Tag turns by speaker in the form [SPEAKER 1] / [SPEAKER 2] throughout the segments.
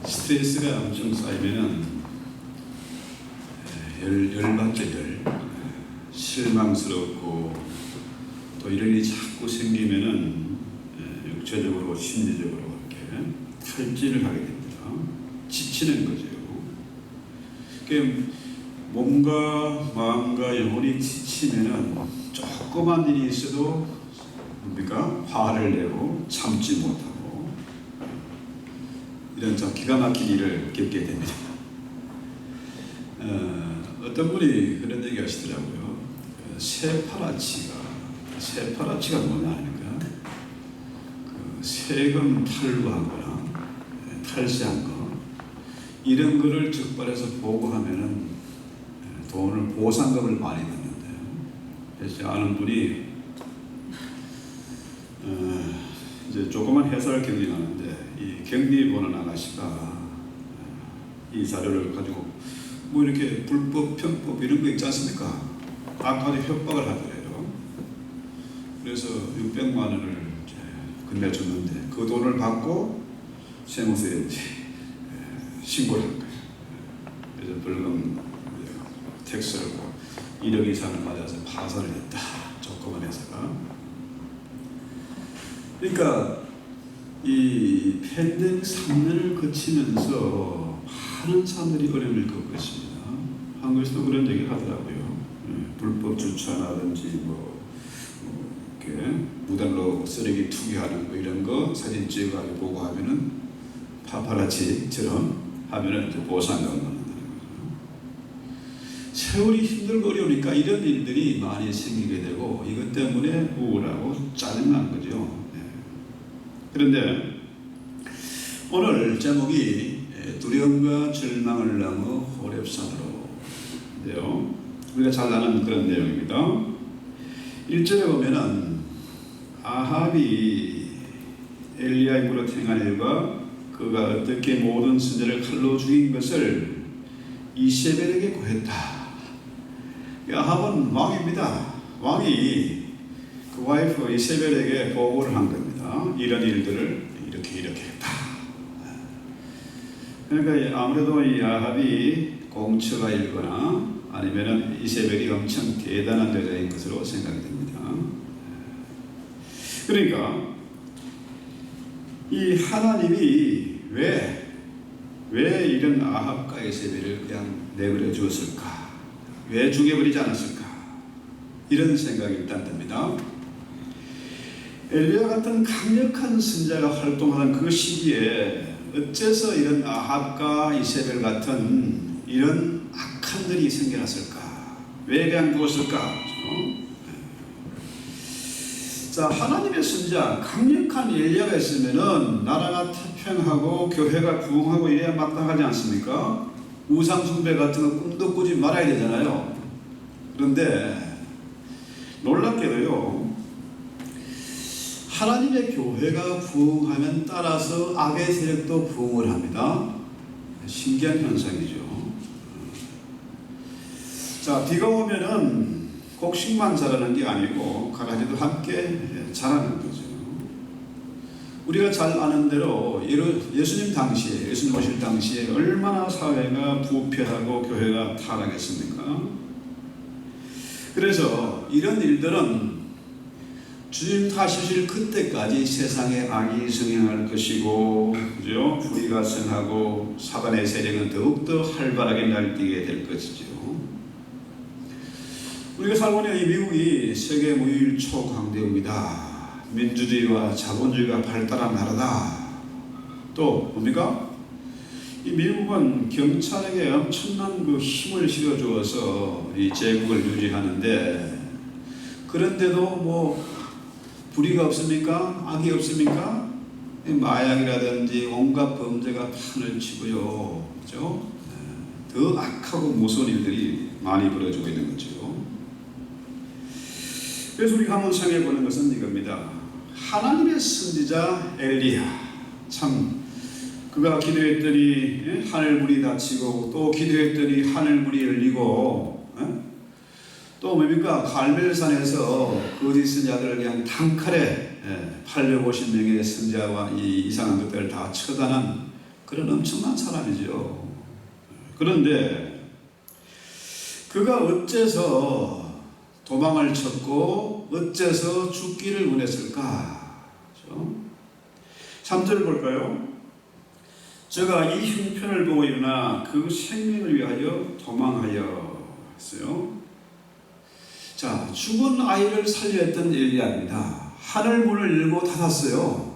[SPEAKER 1] 스트레스가 엄청 쌓이면은 열받죠. 실망스럽고 또 이런 일이 자꾸 생기면은 육체적으로 심리적으로 이렇게 탈진을 하게 됩니다. 지치는 거죠. 그러니까 몸과 마음과 영혼이 지치면은 조그만 일이 있어도 뭡니까? 화를 내고 참지 못하고 이런 참 기가 막힌 일을 겪게 됩니다. 어떤 분이 그런 얘기 하시더라고요. 새파라치가 뭐냐 하니까 세금 탈루한 거나 탈세한 거 이런 거를 적발해서 보고하면은 돈을 보상금을 많이 받는데요. 그래서 아는 분이 이제 조그만 회사를 경영하는데 이 경비 보는 아가씨가 이 자료를 가지고 뭐 이렇게 불법 편법 이런 거 있지 않습니까? 아까도 협박을 하더래요. 그래서 600만 원을 이제 건네줬는데 그 돈을 받고 세무서에 신고를 한 거예요. 그래서 벌금 텍스를 1억 이상을 맞아서 파산을 했다. 조그만 회사가. 그러니까 이 팬데믹 3년을 거치면서 많은 사람들이 어려움을 겪고 있습니다. 한국에서도 그런 얘기를 하더라고요. 불법 주차라든지 이렇게 무단로 쓰레기 투기하는 거 이런 거 사진 찍어가지고 보고 하면은 파파라치처럼 하면은 이제 보상금을 받는다는 거죠. 세월이 힘들고 어려우니까 이런 일들이 많이 생기게 되고 이것 때문에 우울하고 짜증난 거죠. 그런데 오늘 제목이 두려움과 절망을 넘어 호렙산으로인데요. 우리가 잘 아는 그런 내용입니다. 1절에 보면은 아합이 엘리야의 무릇 행한 일과 그가 어떻게 모든 선지자를 칼로 죽인 것을 이세벨에게 고했다. 아합은 왕입니다. 왕이 그 와이프 이세벨에게 보고를 한 겁니다. 이런 일들을 이렇게 했다. 그러니까 아무래도 이 아합이 공처가 일거나 아니면은 이세벨이 엄청 대단한 여자인 것으로 생각이 됩니다. 그러니까 이 하나님이 왜 이런 아합과 이세벨을 그냥 내버려 주었을까? 왜 죽여버리지 않았을까? 이런 생각이 일단 듭니다. 엘리야 같은 강력한 선지자가 활동하는 그 시기에 어째서 이런 아합과 이세벨 같은 이런 악한 일이 생겨났을까? 왜 그냥 두었을까? 자, 하나님의 선지자 강력한 엘리야가 있으면은 나라가 태평하고 교회가 부흥하고 이래야 마땅하지 않습니까? 우상 숭배 같은 거 꿈도 꾸지 말아야 되잖아요. 그런데 놀랍게도요, 하나님의 교회가 부흥하면 따라서 악의 세력도 부흥을 합니다. 신기한 현상이죠. 자, 비가 오면은 곡식만 자라는 게 아니고 가가지도 함께 자라는 거죠. 우리가 잘 아는 대로 예수님 오실 당시에 얼마나 사회가 부패하고 교회가 타락했습니까? 그래서 이런 일들은 주님 다시실 그때까지 세상에 악이 성행할 것이고, 그죠? 불의가 성하고 사단의 세력은 더욱더 활발하게 날뛰게 될 것이죠. 우리가 살고 있는 이 미국이 세계 무일 초강대국이다. 민주주의와 자본주의가 발달한 나라다. 또 뭡니까? 이 미국은 경찰에게 엄청난 그 힘을 실어주어서 이 제국을 유지하는데, 그런데도 뭐 불의가 없습니까? 악이 없습니까? 마약이라든지 온갖 범죄가 판을 치고요. 그죠? 더 악하고 무서운 일들이 많이 벌어지고 있는 거죠. 그래서 우리가 한번 생각해 보는 것은 이겁니다. 하나님의 선지자 엘리야, 참 그가 기도했더니 하늘문이 닫히고 또 기도했더니 하늘문이 열리고 또 뭡니까? 갈멜산에서 거짓 선지자들을 그냥 단칼에 850명의 선지자와 이 이상한 것들을 다 처단한 그런 엄청난 사람이죠. 그런데 그가 어째서 도망을 쳤고 어째서 죽기를 원했을까? 3절 볼까요? 저가 이 형편을 보고 일어나 그 생명을 위하여 도망하여 했어요. 자, 죽은 아이를 살려했던 엘리야입니다. 하늘 문을 열고 닫았어요.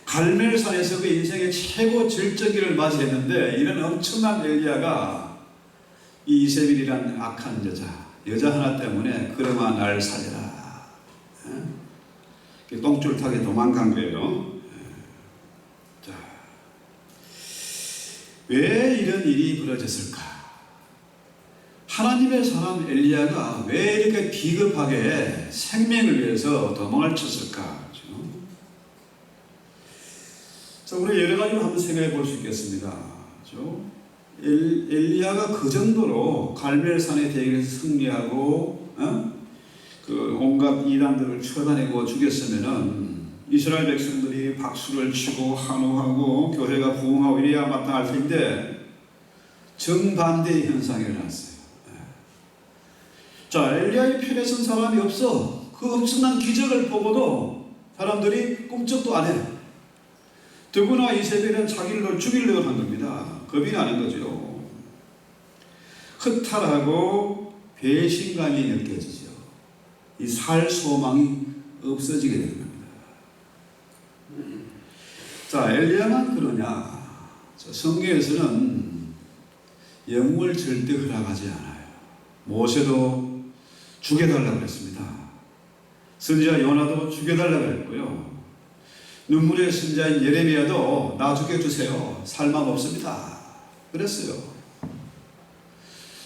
[SPEAKER 1] 갈멜산에서 그 인생의 최고 절정기를 맞이했는데 이런 엄청난 엘리야가 이 이세벨이라는 악한 여자 하나 때문에 그러마 날 살려라. 똥줄타게 도망간 거예요. 자, 왜 이런 일이 벌어졌을까? 하나님의 사람 엘리야가 왜 이렇게 비겁하게 생명을 위해서 도망을 쳤을까? 자, 우리 여러 가지로 한번 생각해 볼 수 있겠습니다. 엘리야가 그 정도로 갈멜산의 대결에서 승리하고 그 온갖 이단들을 쳐다내고 죽였으면은 이스라엘 백성들이 박수를 치고 환호하고 교회가 부흥하고 이래야 마땅할 텐데 정반대의 현상이 일어났어요. 자, 엘리야의 편에 선 사람이 없어. 그 엄청난 기적을 보고도 사람들이 꿈쩍도 안 해. 더구나 이세벨은 자기를 죽이려고 한 겁니다. 겁이 나는 거죠. 허탈하고 배신감이 느껴지죠. 이 살 소망이 없어지게 되는 겁니다. 자, 엘리야만 그러냐? 성경에서는 영웅을 절대 허락하지 않아요. 모세도 죽여달라고 했습니다. 선지자 요나도 죽여달라고 했고요. 눈물의 선지자인 예레미야도 나 죽여주세요. 살만 없습니다. 그랬어요.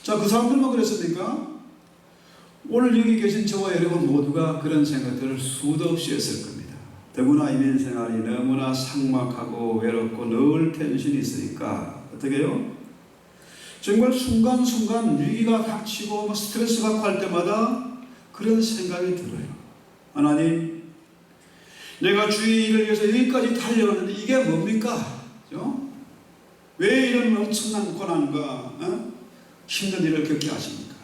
[SPEAKER 1] 자, 그 사람들만 그랬습니까? 오늘 여기 계신 저와 여러분 모두가 그런 생각들을 수도 없이 했을 겁니다. 더구나 이민 생활이 너무나 삭막하고 외롭고 늘 텐션이 있으니까 어떻게 해요? 정말 순간순간 위기가 닥치고 스트레스 받고 할 때마다 그런 생각이 들어요. 하나님, 내가 주의 일을 위해서 여기까지 달려왔는데 이게 뭡니까? 그렇죠? 왜 이런 엄청난 고난과 힘든 일을 겪게 하십니까?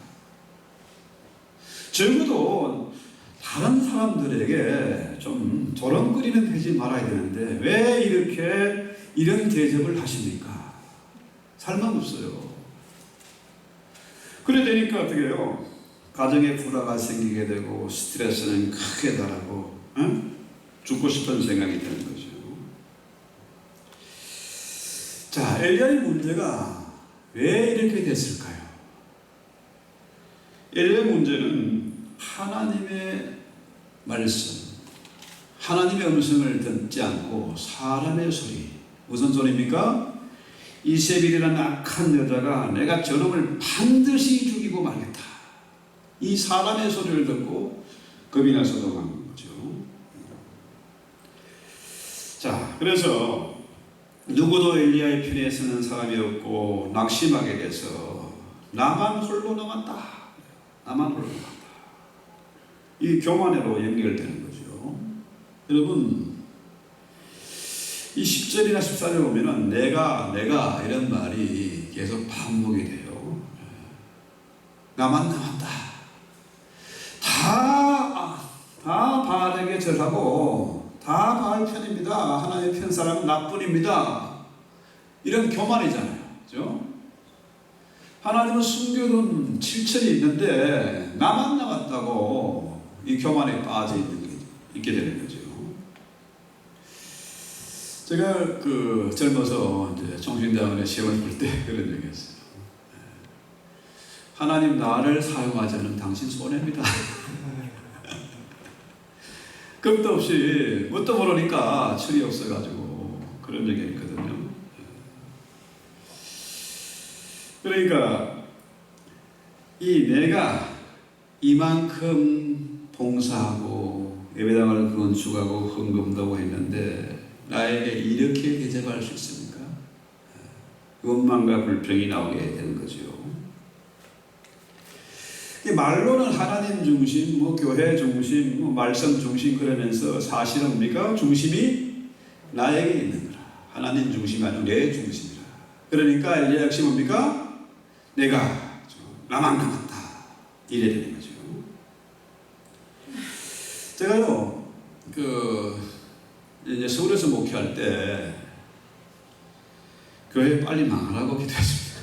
[SPEAKER 1] 적어도 다른 사람들에게 좀 조롱거리는 되지 말아야 되는데 왜 이렇게 이런 대접을 하십니까? 살만없어요. 그래 되니까 어떻게 해요? 가정에 불화가 생기게 되고 스트레스는 크게 달하고 죽고 싶은 생각이 드는 거죠. 자, 엘리야의 문제가 왜 이렇게 됐을까요? 엘리야의 문제는 하나님의 말씀, 하나님의 음성을 듣지 않고 사람의 소리. 무슨 소리입니까? 이세벨이라는 악한 여자가 내가 저놈을 반드시 죽이고 말겠다. 이 사람의 소리를 듣고 겁이 나서 도망간 거죠. 자, 그래서 누구도 엘리야의 편에 서는 사람이 없고 낙심하게 돼서 나만 홀로 남았다. 나만 홀로 남았다. 이 교만으로 연결되는 거죠. 여러분, 이 10절이나 14절 보면은 내가 이런 말이 계속 반복이 돼요. 나만 남았다. 다 바알에게 절하고 다 바알 편입니다. 하나님의 편 사람은 나뿐입니다. 이런 교만이잖아요. 그렇죠? 하나님은 숨겨둔 7천이 있는데 나만 남았다고 이 교만에 빠져 있게 되는 거죠. 제가 젊어서 이제 종신대학원에 시험을 볼 때 그런 얘기 했어요. 하나님 나를 사용하지 않으면 당신 손해입니다. 겁도 없이 뭣도 모르니까 철이 없어가지고 그런 얘기 했거든요. 그러니까 내가 이만큼 봉사하고 예배당을 건축하고 헌금도 하고 했는데 나에게 이렇게 대접할 수 있습니까? 원망과 불평이 나오게 되는 거죠. 말로는 하나님 중심, 교회 중심, 말씀 중심 그러면서 사실은 우리가 중심이 나에게 있는 거라. 하나님 중심이 아니고 내 중심이라. 그러니까 엘리야 역시 뭡니까? 내가 나만 남았다. 이래야 되는 거죠. 제가요, 이제 서울에서 목회할 때 교회 빨리 망하라고 기도했습니다.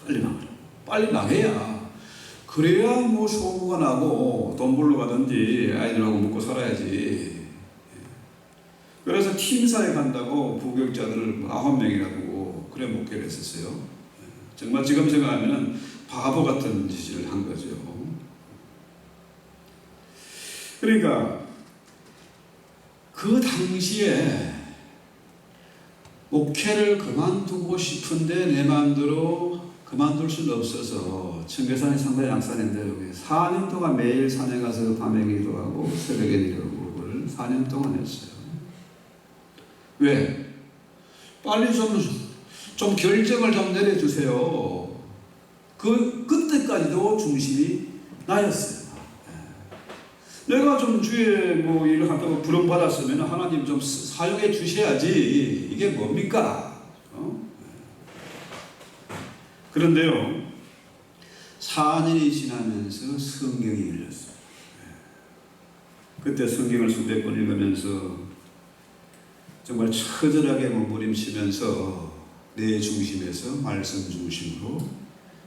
[SPEAKER 1] 빨리 망하라고. 빨리 망해야, 그래야 뭐 소문가 나고 돈 벌러 가든지 아이들하고 먹고 살아야지. 그래서 팀사에 간다고 부교육자들을 9명이나 두고 그래 목회를 했었어요. 정말 지금 생각하면 바보 같은 짓을 한 거죠. 그러니까 그 당시에 목회를 그만두고 싶은데 내 마음대로 그만둘 수는 없어서, 청계산이 상당히 양산인데 여기 4년 동안 매일 산에 가서 밤에 기도하고 새벽에 기도하고 그걸 4년 동안 했어요. 왜? 빨리 좀 결정을 좀 내려주세요. 그때까지도 중심이 나였어요. 내가 좀 주에 뭐 일을 한다고 부름받았으면 하나님 좀 사용해 주셔야지. 이게 뭡니까? 그런데요, 4년이 지나면서 성경이 열렸어요. 그때 성경을 수백 번 읽으면서 정말 처절하게 몸부림치면서 내 중심에서 말씀 중심으로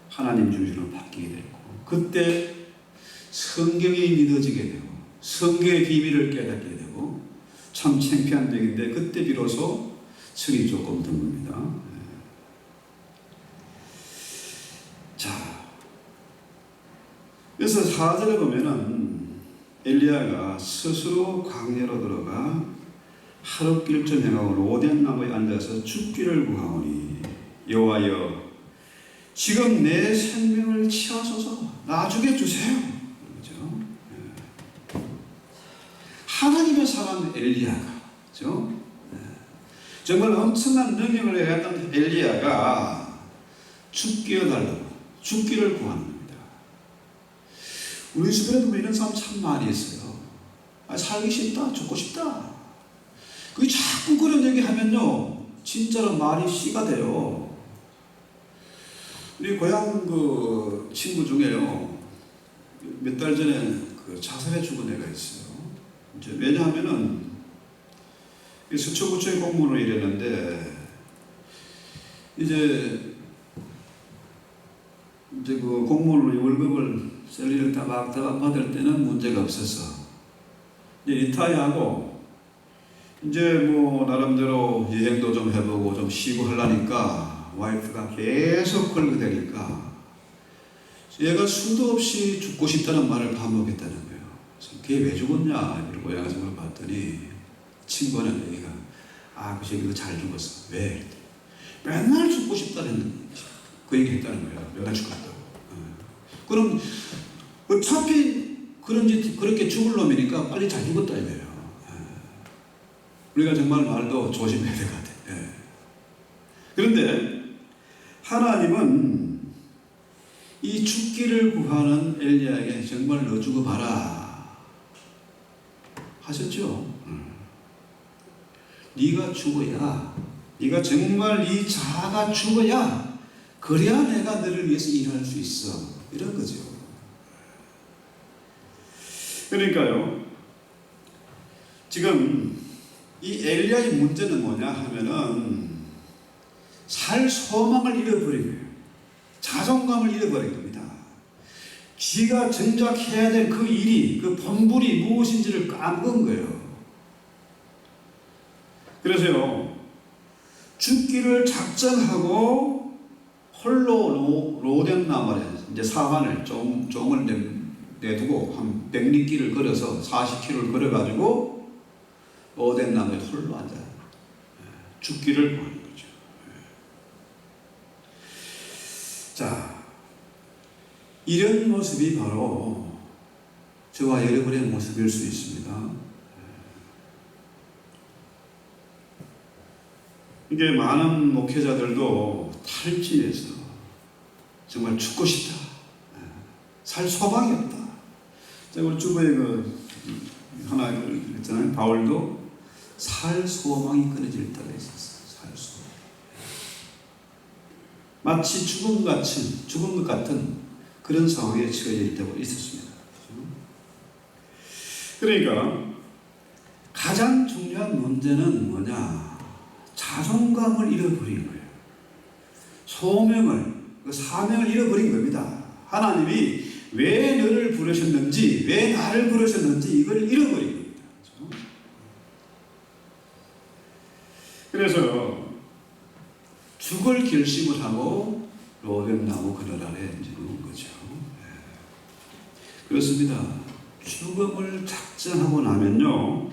[SPEAKER 1] 하나님 중심으로 바뀌게 됐고, 그때 성경이 믿어지게 되고 성경의 비밀을 깨닫게 되고, 참 창피한 얘기인데 그때 비로소 철이 조금 든 겁니다. 자, 그래서 4절에 보면은 엘리야가 스스로 광야로 들어가 하룻길쯤 행하고 로덴 나무에 앉아서 죽기를 구하오니, 여호와여 지금 내 생명을 취하소서, 나 죽여주세요. 그렇죠? 하나님의 사람 엘리야가, 그렇죠? 정말 엄청난 능력을 해왔던 엘리야가 죽여달라고, 죽기를 구하는 겁니다. 우리 주변에도 이런 사람 참 많이 있어요. 살기 싫다, 죽고 싶다. 그게 자꾸 그런 얘기 하면요, 진짜로 말이 씨가 돼요. 우리 고향 그 친구 중에요, 몇 달 전에 자살해 죽은 애가 있어요. 이제 왜냐하면은 수초구초에 공무원으로 일했는데, 이제 그 공무원으로 월급을 셀리를 따박따박 받을 때는 문제가 없었어. 이제 리타이어하고 이제 뭐 나름대로 여행도 좀 해보고 좀 쉬고 하려니까 와이프가 계속 걸거대니까 얘가 수도 없이 죽고 싶다는 말을 반복했다는 거예요. 그래서 걔 왜 죽었냐 이러고 고향에서 물어봤더니 친구는 얘기가, 그 새끼도 잘 죽었어. 왜? 맨날 죽고 싶다는 그 얘기 했다는 거예요. 내가 죽었다고. 그럼 어차피 그렇게 죽을 놈이니까 빨리 잘 죽었다 이거예요. 우리가 정말 말도 조심해야 될 것 같아요. 그런데 하나님은 이 죽기를 구하는 엘리야에게 정말 너 죽어봐라 하셨죠. 네가 죽어야, 네가 정말 네 자아가 죽어야, 그래야 내가 너를 위해서 일할 수 있어, 이런 거죠. 그러니까요, 지금 이 엘리야의 문제는 뭐냐 하면은 살 소망을 잃어버린 거예요. 자존감을 잃어버린 겁니다. 지가 정작 해야 될 그 일이, 그 본분이 무엇인지를 까먹은 거예요. 그래서요, 죽기를 작정하고 홀로 로덴 나무에 이제 사관을 종을 내두고 한 100리길을 걸어서 40km를 걸어가지고 로덴 나무에 홀로 앉아요. 죽기를 구하는 거죠. 자, 이런 모습이 바로 저와 여러분의 모습일 수 있습니다. 이게 많은 목회자들도 탈진해서 정말 죽고 싶다, 살 소망이 없다. 제가 주부에 하나 있잖아요. 바울도 살 소망이 끊어질 때가 있었어요. 마치 죽은 것 같은 그런 상황에 처해 있다고 있었습니다. 그러니까 가장 중요한 문제는 뭐냐? 자존감을 잃어버린 거예요. 소명을, 사명을 잃어버린 겁니다. 하나님이 왜 너를 부르셨는지, 왜 나를 부르셨는지 이걸 잃어버린 겁니다. 그래서 죽을 결심을 하고 로뎀나무 그늘 아래 누운 거죠. 그렇습니다. 죽음을 작정하고 나면요,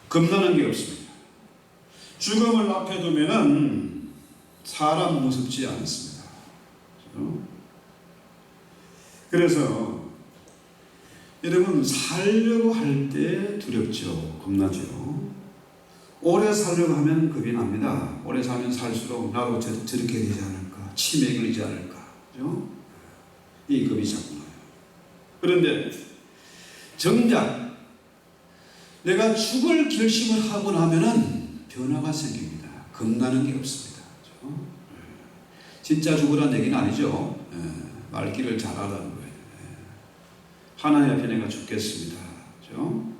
[SPEAKER 1] 겁나는 게 없습니다. 죽음을 앞에 두면은 사람 무섭지 않습니다. 그래서 여러분, 살려고 할 때 두렵죠. 겁나죠. 오래 살려고 하면 겁이 납니다. 오래 살면 살수록 나도 저렇게 되지 않을까, 치매에 걸리지 않을까, 그죠? 이 겁이 자꾸 나요. 그런데 정작 내가 죽을 결심을 하고 나면은 변화가 생깁니다. 겁나는 게 없습니다. 그죠? 진짜 죽으라는 얘기는 아니죠. 말귀를 잘하라는 거예요. 하나님 앞에 내가 죽겠습니다. 그죠?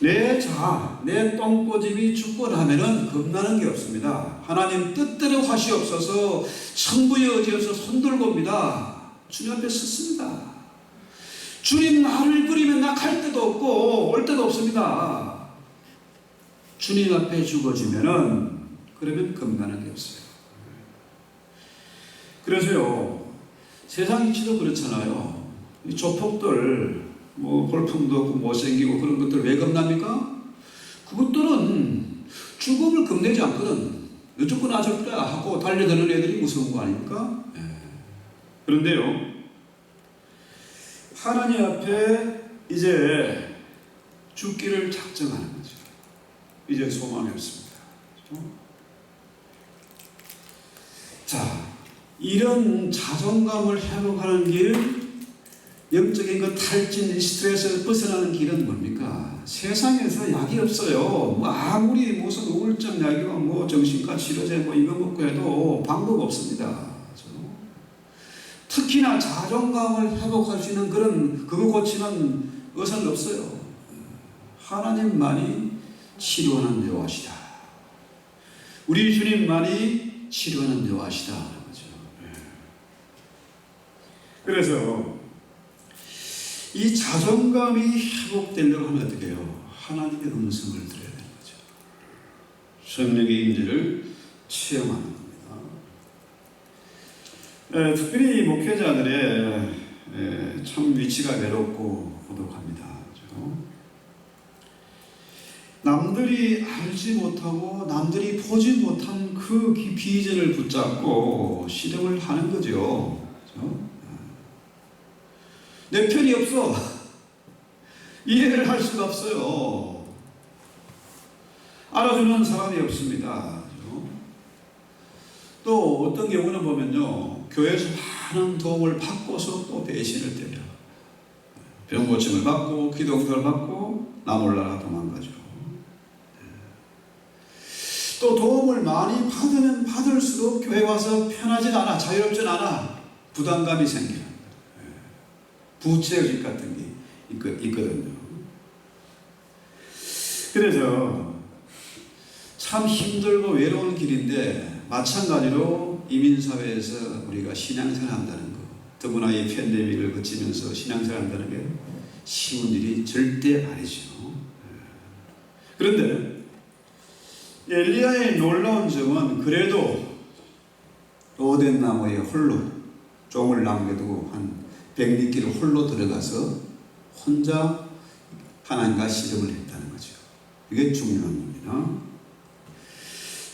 [SPEAKER 1] 내 똥꼬집이 죽고 나면은 겁나는 게 없습니다. 하나님 뜻대로 하시옵소서, 천부의 의지여서 손들고 옵니다. 주님 앞에 섰습니다. 주님 나를 버리면 나 갈 데도 없고 올 데도 없습니다. 주님 앞에 죽어지면은 그러면 겁나는 게 없어요. 그래서요, 세상 이치도 그렇잖아요. 이 조폭들 볼품도 없고 못생기고 그런 것들 왜 겁납니까? 그것들은 죽음을 겁내지 않거든. 어쩌구나 저쩌구나 하고 달려드는 애들이 무서운 거 아닙니까? 그런데요, 하나님 앞에 이제 죽기를 작정하는 거죠. 이제 소망이 없습니다. 그렇죠? 자, 이런 자존감을 회복하는 길, 영적인 그 탈진, 스트레스에서 벗어나는 길은 뭡니까? 세상에서 약이 없어요. 아무리 무슨 우울증 약이고 정신과 치료제 이거 먹고 해도 방법 없습니다. 특히나 자존감을 회복할 수 있는 그거 고치는 의사는 없어요. 하나님만이 치료하는 여호와시다. 우리 주님만이 치료하는 여호와시다. 그래서 이 자존감이 회복되려고 하면 어떻게 해요? 하나님의 음성을 들어야 되는 거죠. 성령의 임재를 체험하는 겁니다. 특별히 목회자들의 참 위치가 외롭고 고독합니다. 그렇죠? 남들이 알지 못하고 남들이 보지 못한 그 비전을 붙잡고 실험을 하는 거죠. 그렇죠? 내 편이 없어. 이해를 할 수가 없어요. 알아주는 사람이 없습니다. 그렇죠? 또 어떤 경우는 보면요, 교회에서 많은 도움을 받고서 또 배신을 때려. 병 고침을 받고 기도를 받고 나 몰라라 도망가죠. 또 도움을 많이 받으면 받을수록 교회 와서 편하진 않아, 자유롭진 않아, 부담감이 생겨요. 부채의식 같은 게 있거든요. 그래서 참 힘들고 외로운 길인데 마찬가지로 이민사회에서 우리가 신앙생활 한다는 거, 더구나 이 팬데믹을 거치면서 신앙생활 한다는 게 쉬운 일이 절대 아니죠. 그런데 엘리야의 놀라운 점은 그래도 로뎀나무에 홀로 종을 남겨두고 한 100리길을 홀로 들어가서 혼자 하나님과 씨름을 했다는 거죠. 이게 중요한 겁니다.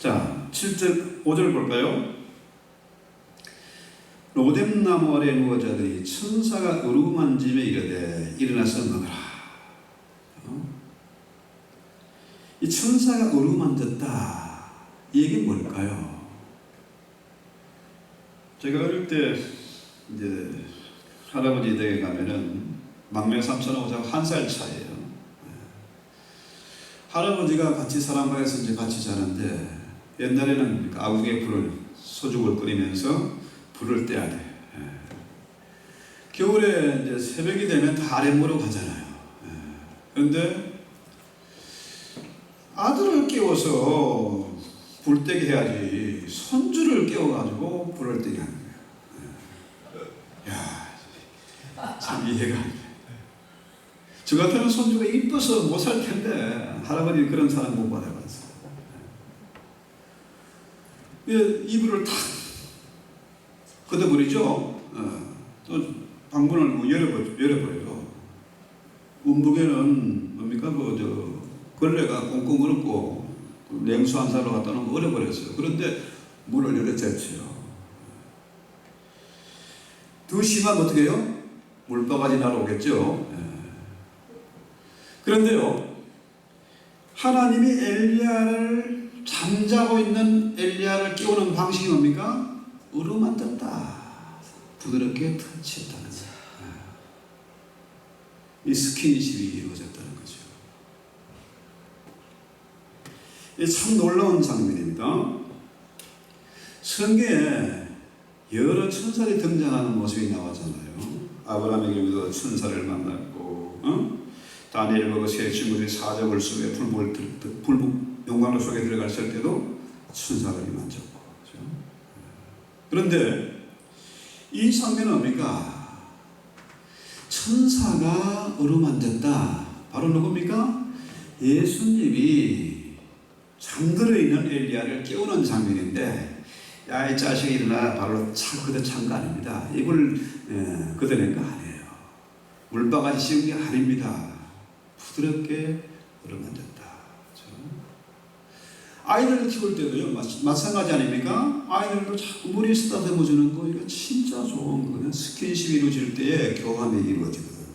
[SPEAKER 1] 자, 7절, 5절 볼까요? 로뎀나무 아래 누워 자더니 천사가 어루만짐에 이르되 일어나서 먹으라. 이 천사가 어루만졌다. 이 얘기 뭘까요? 제가 어릴 때 이제 할아버지 댁에 가면은 막내 삼촌하고 저하고 1살 차이에요. 할아버지가 같이 사람방에서 이제 같이 자는데 옛날에는 아궁이에 불을 소죽을 끓이면서 불을 떼야 돼. 겨울에 이제 새벽이 되면 다 아랫모로 가잖아요. 그런데 아들을 깨워서 불 떼게 해야지 손주를 깨워가지고 불을 떼게 하는 거예요. 야, 참 이해가 안 돼. 저 같으면 손주가 이뻐서 못 살 텐데 할아버지 그런 사람 못 받아봤어요. 이불을 탁 걷어버리죠. 또 방문을 뭐 열어버려요. 운북에는 뭡니까 걸레가 꽁꽁 얼었고 냉수 한 살로 갖다 놓으면 얼어버렸어요. 그런데 문을 열어젖혀요. 더 심하면 어떻게 해요? 물바가지 날아오겠죠. 그런데요, 하나님이 엘리야를 잠자고 있는 엘리야를 깨우는 방식이 뭡니까? 으르만졌다. 부드럽게 터치했다는 거죠. 이 스킨십이 이루어졌다는 거죠. 이 참 놀라운 장면입니다. 성경에 여러 천사들이 등장하는 모습이 나오잖아요. 아브라함의 경우도 천사를 만났고, 다니엘과 세 친구들이 사적을 속에 불목 영광로 속에 들어갔을 때도 천사들이 만졌고. 그렇죠? 그런데 이 장면은 뭡니까? 천사가 어루만졌다. 바로 누굽니까? 예수님이 잠들어 있는 엘리야를 깨우는 장면인데, 야, 이 자식이 일어나 바로 그대 찬 거 아닙니다. 이걸 걷어낸 거 아니에요. 물바가지 씌운 게 아닙니다. 부드럽게 어루만졌다. 아이들을 키울 때도요, 마찬가지 아닙니까? 아이들도 자꾸 물에 쓰다듬어 주는 거, 이거 진짜 좋은 거거든요. 스킨십이 이루어질 때에 교감이 이루어지거든요.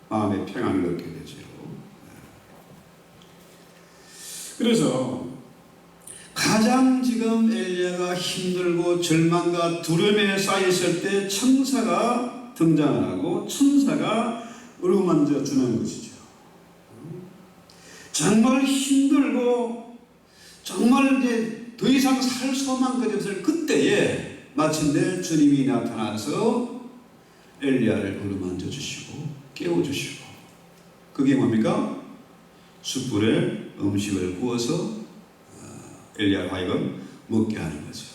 [SPEAKER 1] 마음의 평안을 얻게 되죠. 그래서 가장 지금 엘리야가 힘들고 절망과 두려움에 쌓였을 때 천사가 등장을 하고 천사가 어루만져 주는 것이죠. 정말 힘들고 정말 이제 더 이상 살 소망까지 없을 그때에 마침내 주님이 나타나서 엘리야를 어루만져 주시고 깨워 주시고, 그게 뭡니까? 숯불에 음식을 구워서 엘리야를 하여금 먹게 하는 거죠.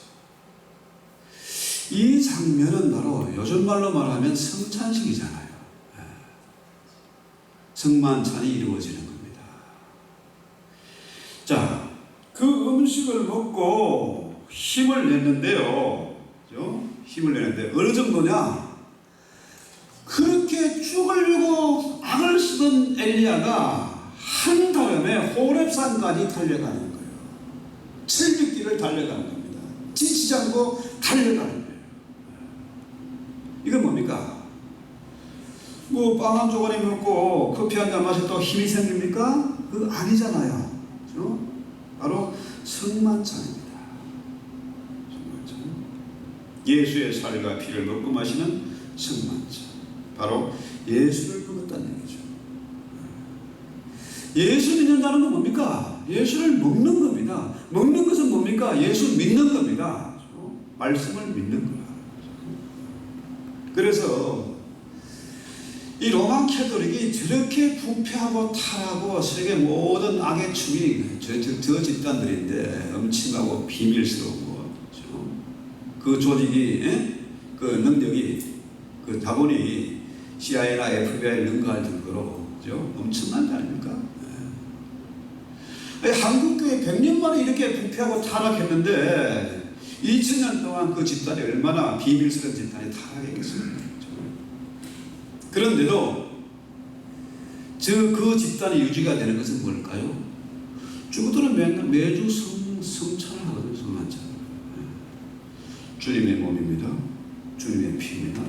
[SPEAKER 1] 이 장면은 바로 요즘 말로 말하면 성찬식이잖아요. 성만찬이 이루어지는 겁니다. 자, 그 음식을 먹고 힘을 냈는데요. 그렇죠? 힘을 내는데 어느 정도냐? 그렇게 죽으려고 악을 쓰던 엘리야가 한 다음에 호렙산까지 달려가는 거예요. 700길을 달려가는 겁니다. 지치지 않고 달려가는 거예요. 이건 뭡니까? 뭐 빵 한 조각이 먹고 커피 한 잔 마셔도 힘이 생깁니까? 그거 아니잖아요. 그렇죠? 바로 성만찬입니다. 성만찬. 예수의 살과 피를 먹고 마시는 성만찬. 바로 예수를 먹었다는 얘기죠. 예수 믿는다는 건 뭡니까? 예수를 먹는 겁니다. 먹는 것은 뭡니까? 예수 믿는 겁니다. 말씀을 믿는 거라. 그래서 이 로마 캐톨릭이 저렇게 부패하고 타락하고 세계 모든 악의 축이 저 집단들인데 엄청나고 비밀스러운 거죠. 그 조직이, 그 능력이, 그 자본이 CIA나 FBI를 능가할 정도로 엄청난 거 아닙니까? 한국교회 100년 만에 이렇게 부패하고 타락했는데 2000년 동안 그 집단이 얼마나 비밀스러운 집단이 타락했겠습니까? 그런데도 그 집단이 유지가 되는 것은 뭘까요? 주부들은 매주 성찬을 하거든요. 성만찬. 주님의 몸입니다. 주님의 피입니다.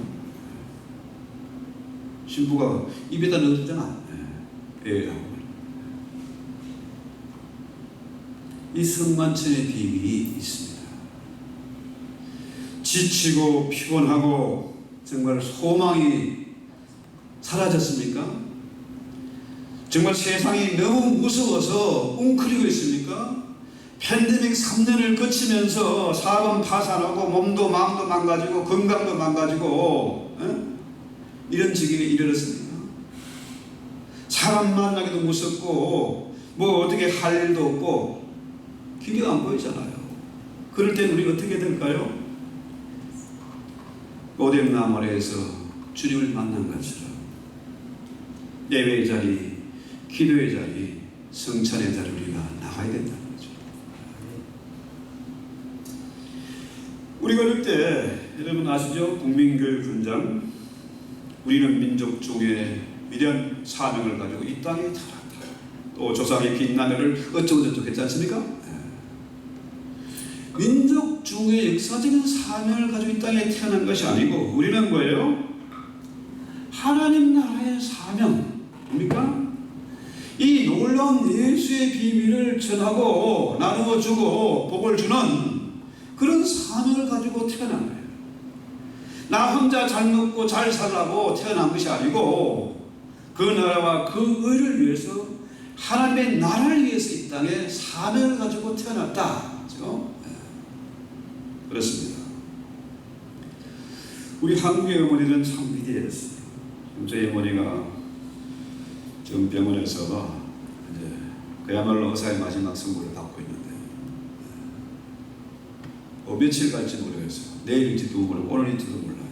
[SPEAKER 1] 신부가 입에다 넣었잖아. 이 성만찬의 비밀이 있습니다. 지치고 피곤하고 정말 소망이 사라졌습니까? 정말 세상이 너무 무서워서 웅크리고 있습니까? 팬데믹 3년을 거치면서 사업은 파산하고 몸도 마음도 망가지고 건강도 망가지고 이런 지경에 이르렀습니다. 사람 만나기도 무섭고 뭐 어떻게 할 일도 없고 길이 안 보이잖아요. 그럴 땐 우리 어떻게 될까요? 오뎀나무 아래에서 주님을 만난 것처럼 예배의 자리, 기도의 자리, 성찬의 자리 우리가 나가야 된다는 거죠. 우리가 어릴 때 여러분 아시죠? 국민교육훈장, 우리는 민족 중에 위대한 사명을 가지고 이 땅에 태어났다. 또 조상의 빛나면을 어쩌고저쩌고 했지 않습니까? 민족 중에 역사적인 사명을 가지고 이 땅에 태어난 것이 아니고 우리는 뭐예요? 하나님 나라의 사명, 뭡니까? 이 놀라운 예수의 비밀을 전하고 나누어 주고 복을 주는 그런 사명을 가지고 태어난 거예요. 나 혼자 잘 먹고 잘 살라고 태어난 것이 아니고 그 나라와 그 의를 위해서 하나님의 나라를 위해서 이 땅에 사명을 가지고 태어났다. 그렇죠? 그렇습니다. 우리 한국의 어머니는 참 위대했어요. 저희 어머니가 지금 병원에서 이제 그야말로 의사의 마지막 선고를 받고 있는데 며칠 갈지 모르겠어요. 내일일지도 모르고 오늘일지도 몰라요.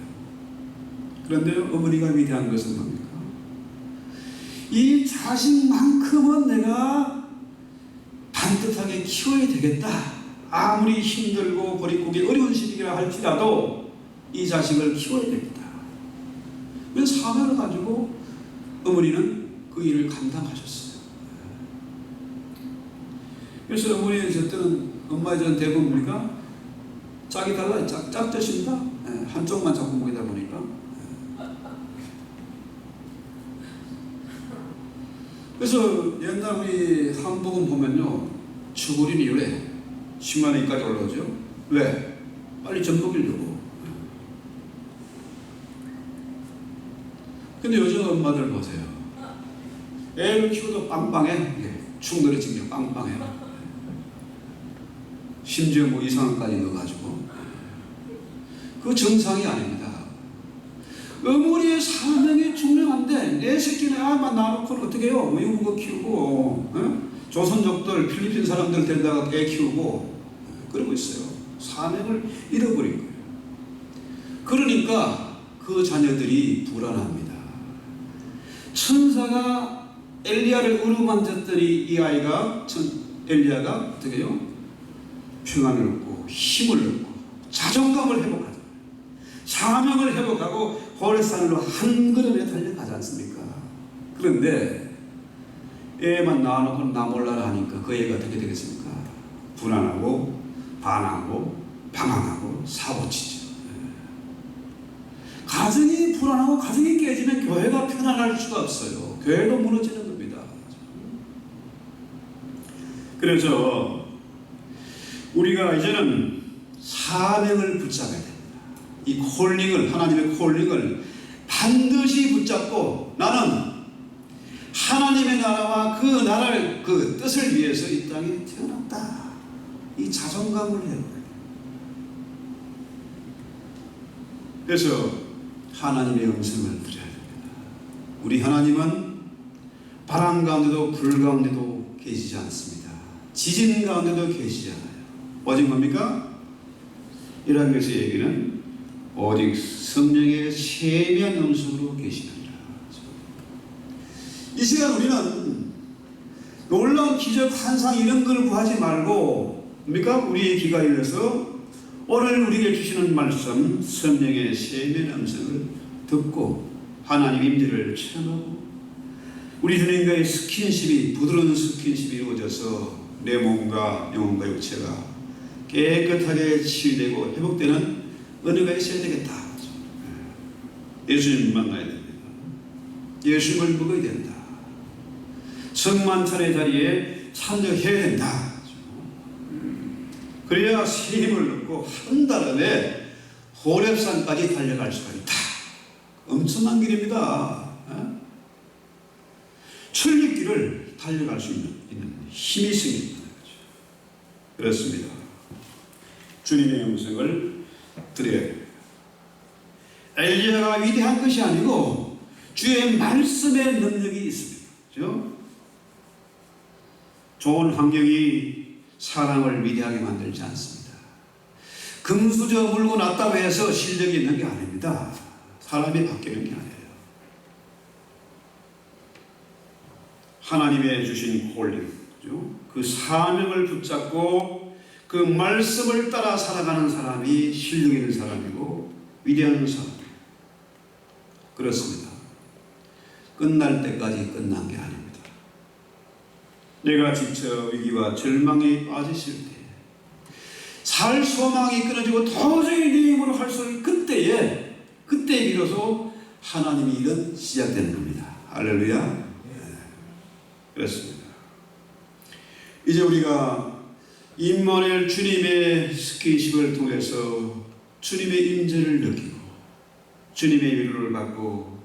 [SPEAKER 1] 그런데 어머니가 위대한 것은 뭡니까? 이 자식만큼은 내가 반듯하게 키워야 되겠다. 아무리 힘들고 고립고기 어려운 시기라 할지라도 이 자식을 키워야 되겠다. 그 사명을 가지고 어머니는 그 일을 감당하셨어요. 그래서 어머니는 저 때는 엄마의 전 대부분 보니까 짝이 달라 짝 드십니다. 한쪽만 자꾸 먹이다 보니까. 그래서 옛날 우리 한복은 보면요, 추구림이 왜 10만 원까지 올라오죠? 왜? 빨리 젖 먹이려고. 근데 요즘 엄마들 보세요. 애를 키워도 빵빵해. 축 늘어지면 빵빵해. 심지어 뭐 이상한까지 넣어가지고. 그거 정상이 아닙니다. 어머니의 사명이 중요한데 내 새끼는 아만 낳아놓고는 어떻게 해요? 우유먹어 키우고 조선족들 필리핀 사람들 데려다가 애 키우고 그러고 있어요. 사명을 잃어버린 거예요. 그러니까 그 자녀들이 불안합니다. 천사가 엘리야를 어루만졌더니 이 아이가 엘리야가 어떻게 해요? 평안을 얻고 힘을 얻고 자존감을 회복하죠. 사명을 회복하고 호레산으로 한 걸음에 달려가지 않습니까? 그런데 애만 낳아놓고 나 몰라라 하니까 그 애가 어떻게 되겠습니까? 불안하고 반하고 방황하고 사고치죠. 가정이 불안하고 가정이 깨지면 교회가 편안할 수가 없어요. 교회도 무너지는 겁니다. 그래서 우리가 이제는 사명을 붙잡아야 됩니다. 이 콜링을, 하나님의 콜링을 반드시 붙잡고 나는 하나님의 나라와 그 나라를 그 뜻을 위해서 이 땅에 태어났다. 이 자존감을 해야 돼요. 그래서 하나님의 음성을 들어야 됩니다. 우리 하나님은 바람 가운데도 불 가운데도 계시지 않습니다. 지진 가운데도 계시지 않아요. 오직 뭡니까? 이런 것의 얘기는 오직 성령의 세미한 음성으로 계시느니라. 이 시간 우리는 놀라운 기적 환상 이런 걸 구하지 말고 뭡니까? 우리의 귀가 열려서 오늘 우리에게 주시는 말씀 성령의 세미한 음성을 듣고 하나님 임재를 체험하고 우리 주님과의 스킨십이 부드러운 스킨십이 이루어져서 내 몸과 영혼과 육체가 깨끗하게 치유되고 회복되는 은혜가 있어야 되겠다. 예수님 만나야 됩니다. 예수님을 먹어야 된다. 성만찬의 자리에 참여해야 된다. 그래야 새 힘을 얻고 한 달 안에 호렙산까지 달려갈 수가 있다. 엄청난 길입니다. 출입길을 달려갈 수 있는 힘이 생깁니다. 그렇습니다. 주님의 음성을 들어야 됩니다. 엘리야가 위대한 것이 아니고 주의 말씀의 능력이 있습니다. 그렇죠? 좋은 환경이 사람을 위대하게 만들지 않습니다. 금수저 물고 났다고 해서 실력이 있는 게 아닙니다. 사람이 바뀌는 게 아니에요. 하나님의 주신 콜링, 그 사명을 붙잡고 그 말씀을 따라 살아가는 사람이 실력 있는 사람이고 위대한 사람이에요. 그렇습니다. 끝날 때까지 끝난 게 아닙니다. 내가 지쳐 위기와 절망에 빠지실 때, 살 소망이 끊어지고 도저히 내 힘으로 할 수 없을 그때에 비로소 하나님의 일은 시작되는 겁니다. 할렐루야. 그렇습니다. 이제 우리가 임마누엘 주님의 스킨십을 통해서 주님의 임재를 느끼고 주님의 위로를 받고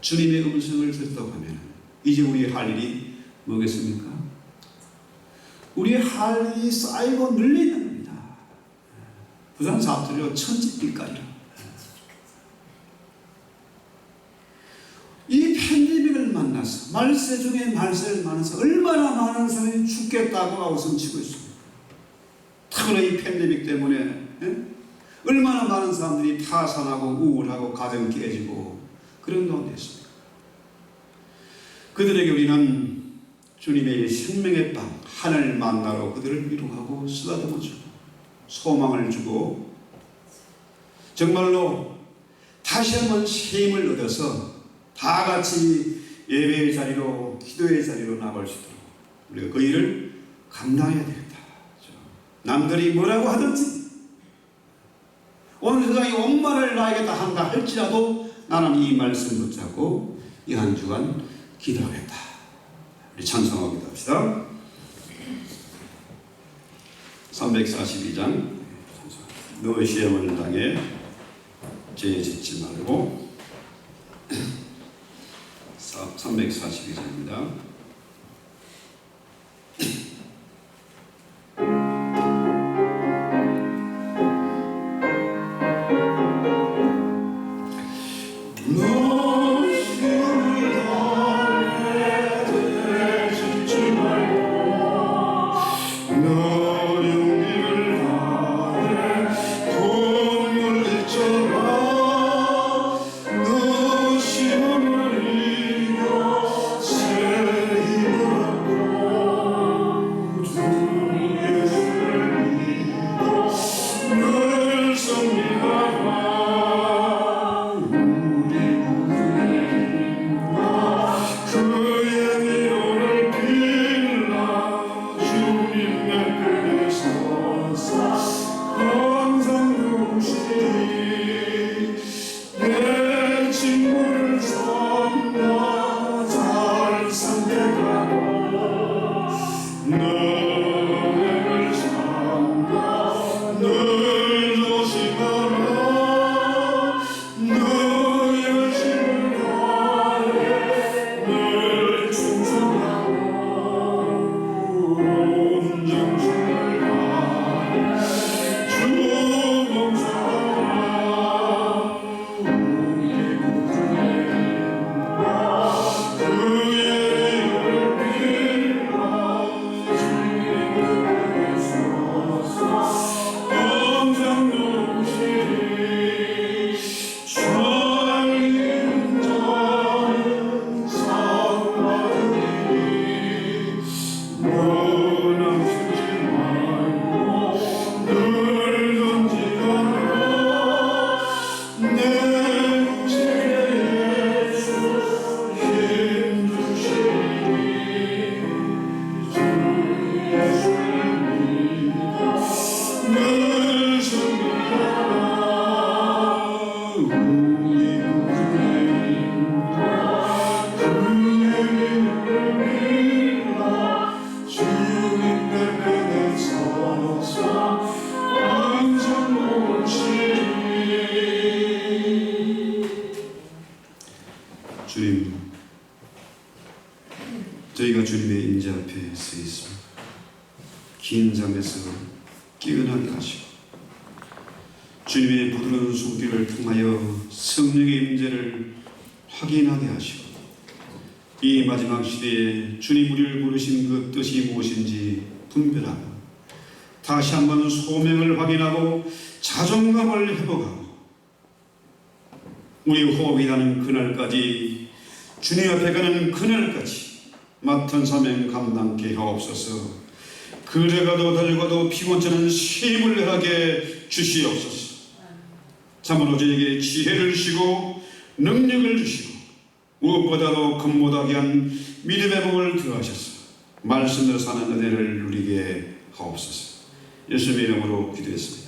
[SPEAKER 1] 주님의 음성을 듣다 보면 이제 우리의 할 일이 뭐겠습니까? 우리의 할 일이 쌓이고 늘리는 겁니다. 부산 사투리로 천지빛깔이라. 이 팬데믹을 만나서 말세 중에 말세를 만나서 얼마나 많은 사람이 죽겠다고 아우성치고 있습니다. 특히나 이 팬데믹 때문에 얼마나 많은 사람들이 파산하고 우울하고 가정 깨지고 그런 가운데 있습니다. 그들에게 우리는 주님의 생명의 빵 하늘 만나러 그들을 위로하고 쓰다듬어 주고 소망을 주고 정말로 다시 한번 새 힘을 얻어서 다 같이 예배의 자리로 기도의 자리로 나갈 수 있도록 우리가 그 일을 감당해야 되겠다. 남들이 뭐라고 하든지 온 세상이 옥말을 나에게 다 한다 할지라도 나는 이 말씀 붙잡고 이 한 주간 기도하겠다. 우리 찬송하고 기도합시다. 342장 너의 시험을 당해 죄 짓지 말고 342장입니다. 주님, 저희가 주님의 임재 앞에 서 있습니다. 긴 잠에서 깨어나게 하시고 주님의 부드러운 손길을 통하여 성령의 임재를 확인하게 하시고 이 마지막 시대에 주님 우리를 부르신 그 뜻이 무엇인지 분별하고 다시 한번 소명을 확인하고 자존감을 회복하고 우리 호흡이 나는 그날까지 주님 앞에 가는 그날까지 맡은 사명 감당케 하옵소서. 걸어가도 달려가도 피곤찮은 쉼을 허락해 주시옵소서. 참으로 저에게 지혜를 주시고 능력을 주시고 무엇보다도 금모하게 한 믿음의 복을 더하셔서 말씀으로 사는 은혜를 누리게 하옵소서. 예수님의 이름으로 기도했습니다.